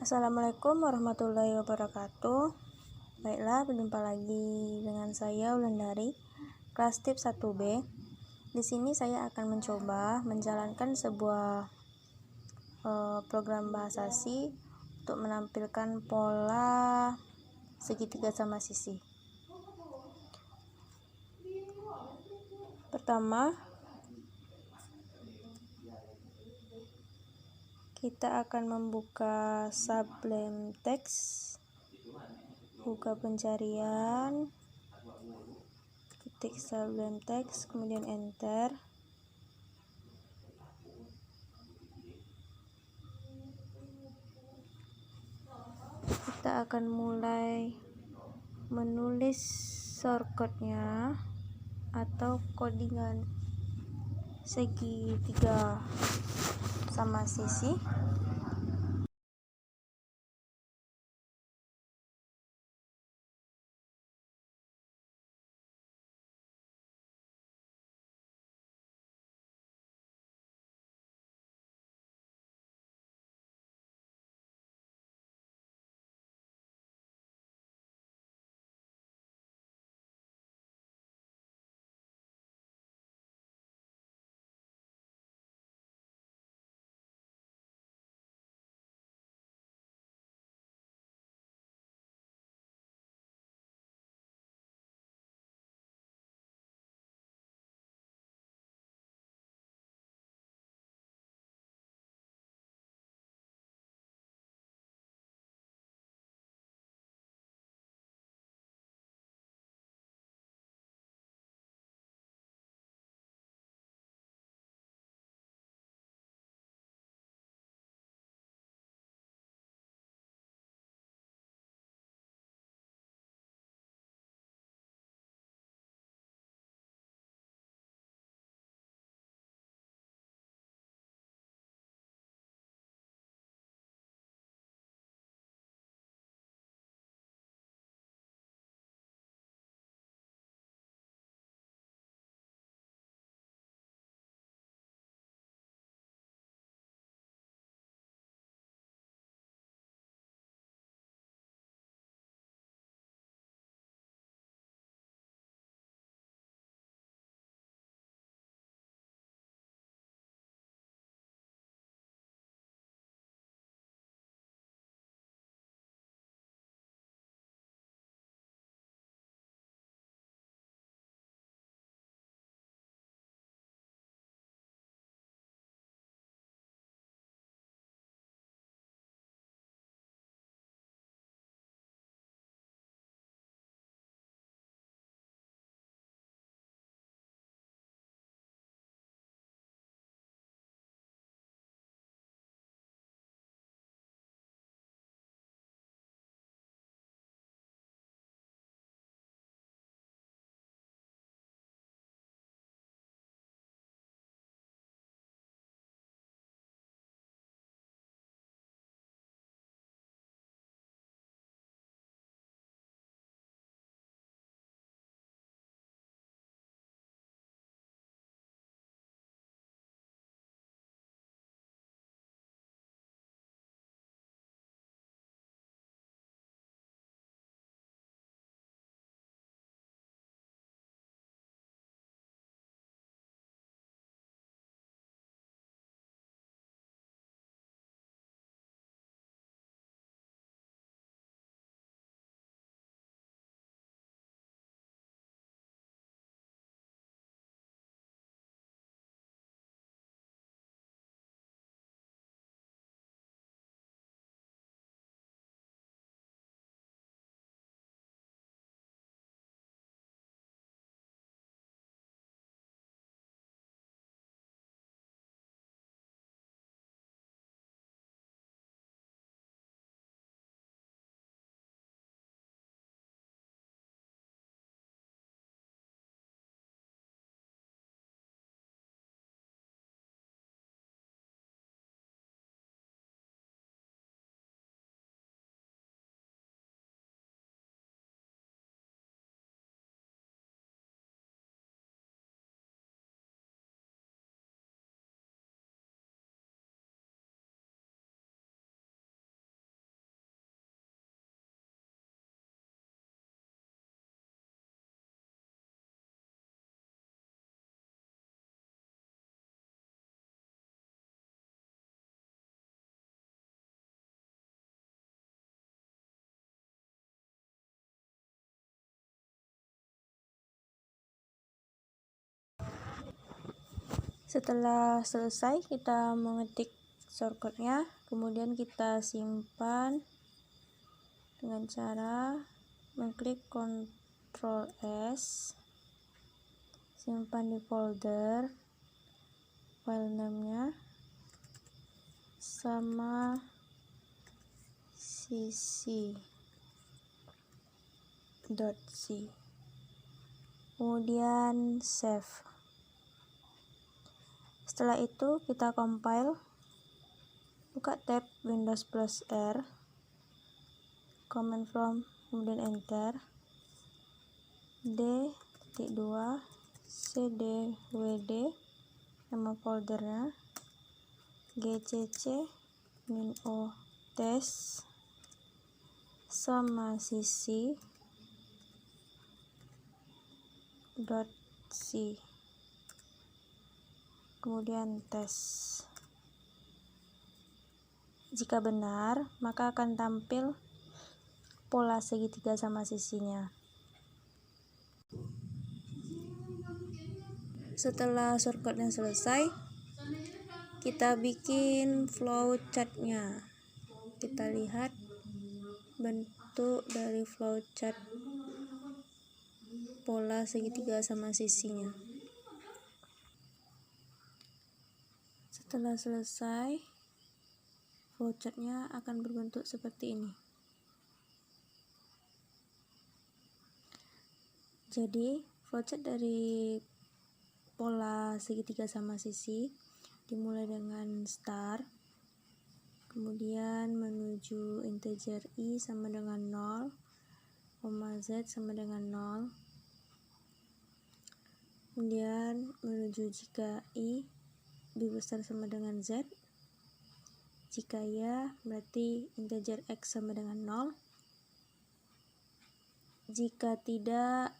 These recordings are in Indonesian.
Assalamualaikum warahmatullahi wabarakatuh. Baiklah, berjumpa lagi dengan saya Wulandari, kelas tip 1B. Di sini saya akan mencoba menjalankan sebuah program bahasa C untuk menampilkan pola segitiga sama sisi. Pertama, kita akan membuka Sublime Text, buka pencarian, ketik Sublime Text, kemudian enter. Kita akan mulai menulis shortcutnya atau codingan segitiga sama sisi. Setelah selesai, kita mengetik shortcutnya, kemudian kita simpan dengan cara mengklik Ctrl S, simpan di folder, file name-nya sama cc.c, kemudian save. Setelah itu kita compile, buka tab Windows plus R, command prompt, kemudian enter, d.2 cdwd, nama foldernya gcc -o test sama cc.c, kemudian tes. Jika benar, maka akan tampil pola segitiga sama sisinya. Setelah shortcutnya selesai, kita bikin flowchartnya. Kita lihat bentuk dari flowchart pola segitiga sama sisinya. Setelah selesai, flowchartnya akan berbentuk seperti ini. Jadi flowchart dari pola segitiga sama sisi dimulai dengan start, kemudian menuju integer i sama dengan 0, z sama dengan 0, kemudian menuju jika i lebih besar sama dengan z, jika ya berarti integer x sama dengan 0, jika tidak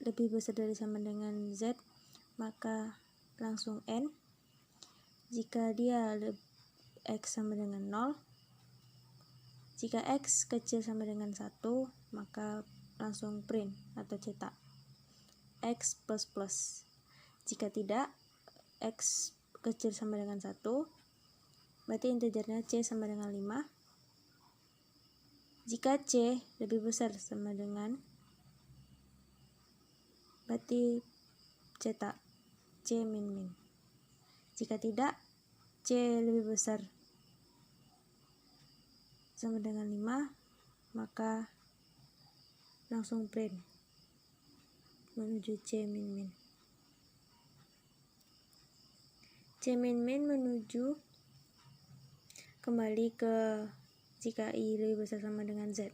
lebih besar dari sama dengan z, maka langsung n. Jika dia x sama dengan 0, jika x kecil sama dengan 1, maka langsung print atau cetak x++. Jika tidak, x kecil sama dengan 1, berarti integernya c sama dengan 5. Jika c lebih besar sama dengan, berarti cetak c min. Jika tidak, c lebih besar sama dengan 5, maka langsung print menuju c min. C min menuju kembali ke jika i lebih besar sama dengan z.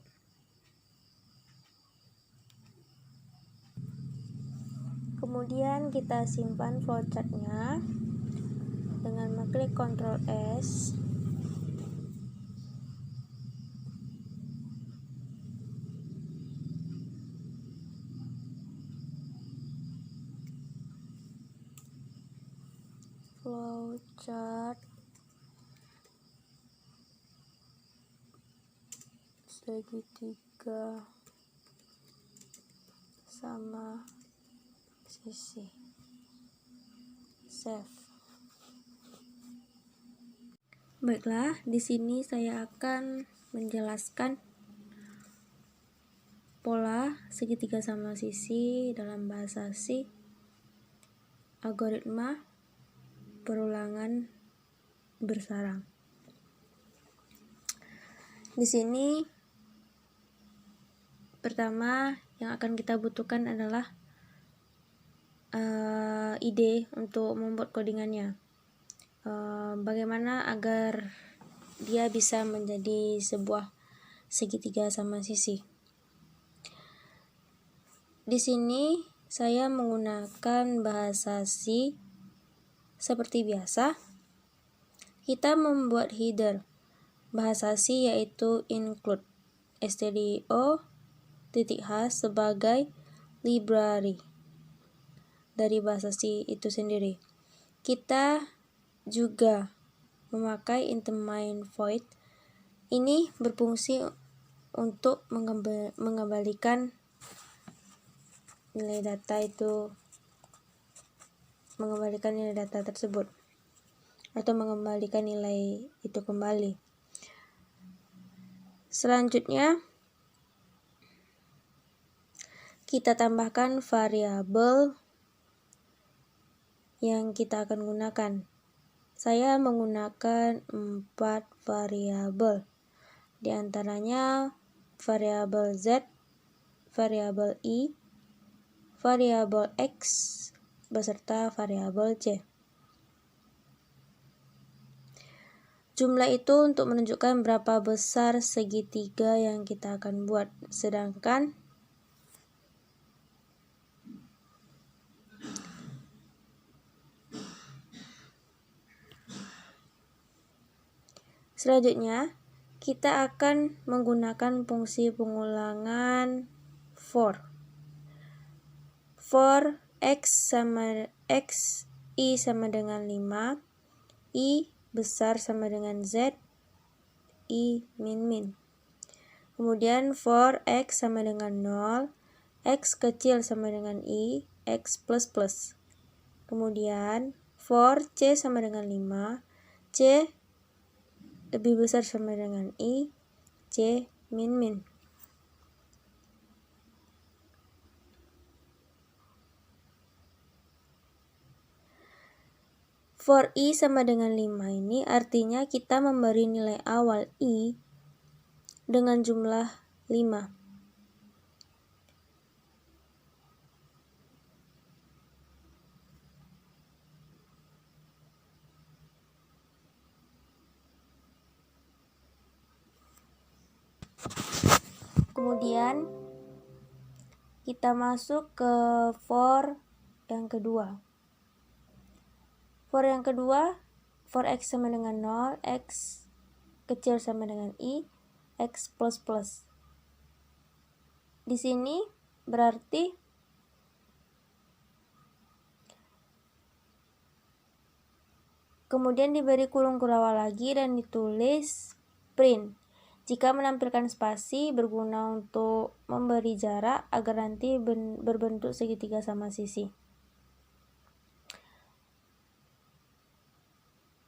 Kemudian kita simpan flowchartnya dengan mengklik Ctrl S, flowchart segitiga sama sisi, save. Baiklah, di sini saya akan menjelaskan pola segitiga sama sisi dalam bahasa C, algoritma perulangan bersarang. Di sini pertama yang akan kita butuhkan adalah ide untuk membuat codingannya. Bagaimana agar dia bisa menjadi sebuah segitiga sama sisi. Di sini saya menggunakan bahasa C seperti biasa. Kita membuat header bahasa C yaitu include stdio.h sebagai library dari bahasa C itu sendiri. Kita juga memakai item main void. Ini berfungsi untuk mengembalikan nilai data itu mengembalikan nilai data tersebut atau mengembalikan nilai itu kembali. Selanjutnya kita tambahkan variabel yang kita akan gunakan. Saya menggunakan 4 variabel. Di antaranya variabel Z, variabel Y, variabel X, beserta variabel C. Jumlah itu untuk menunjukkan berapa besar segitiga yang kita akan buat. Sedangkan selanjutnya kita akan menggunakan fungsi pengulangan for. For X sama X, Y sama dengan 5, Y besar sama dengan Z, Y min. Kemudian for X sama dengan 0, X kecil sama dengan Y, X plus. Kemudian for C sama dengan 5, C lebih besar sama dengan I, C min. For I sama dengan 5 ini artinya kita memberi nilai awal I dengan jumlah 5. Kemudian kita masuk ke for yang kedua. For yang kedua, for X sama dengan 0, X kecil sama dengan I, X plus. Di sini berarti kemudian diberi kurung kurava lagi dan ditulis print. Jika menampilkan spasi berguna untuk memberi jarak agar nanti berbentuk segitiga sama sisi.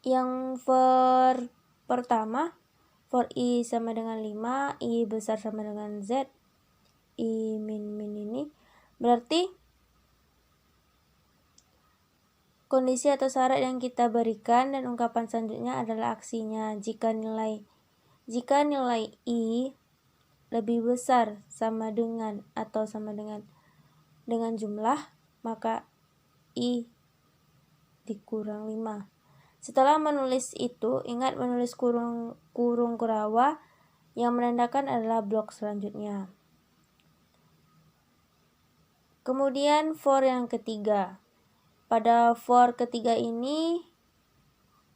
Yang for pertama, for I sama dengan 5, I besar sama dengan Z, I min ini berarti kondisi atau syarat yang kita berikan dan ungkapan selanjutnya adalah aksinya. Jika nilai I lebih besar sama dengan atau sama dengan jumlah, maka I dikurang 5. Setelah menulis itu, ingat menulis kurung kurava yang menandakan adalah blok selanjutnya. Kemudian for yang ketiga. Pada for ketiga ini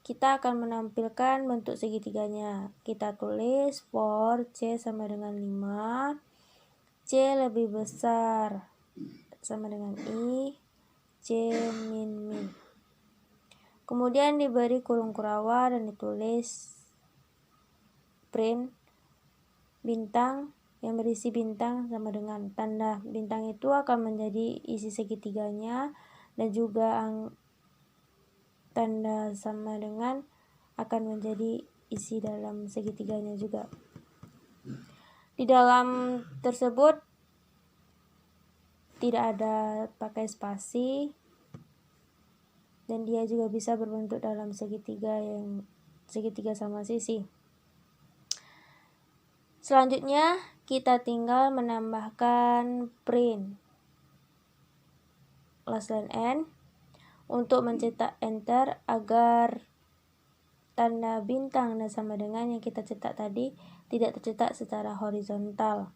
kita akan menampilkan bentuk segitiganya. Kita tulis for C sama dengan 5, C lebih besar sama dengan I, C min. Kemudian diberi kurung kurava dan ditulis print bintang yang berisi bintang sama dengan tanda bintang itu akan menjadi isi segitiganya, dan juga tanda sama dengan akan menjadi isi dalam segitiganya juga. Di dalam tersebut tidak ada pakai spasi dan dia juga bisa berbentuk dalam segitiga sama sisi. Selanjutnya kita tinggal menambahkan print \n untuk mencetak enter agar tanda bintang dan sama dengan yang kita cetak tadi tidak tercetak secara horizontal.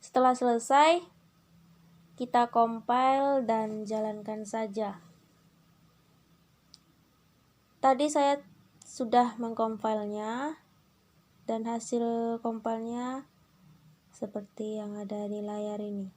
Setelah selesai, kita compile dan jalankan saja. Tadi saya sudah mengcompilenya dan hasil compilenya seperti yang ada di layar ini.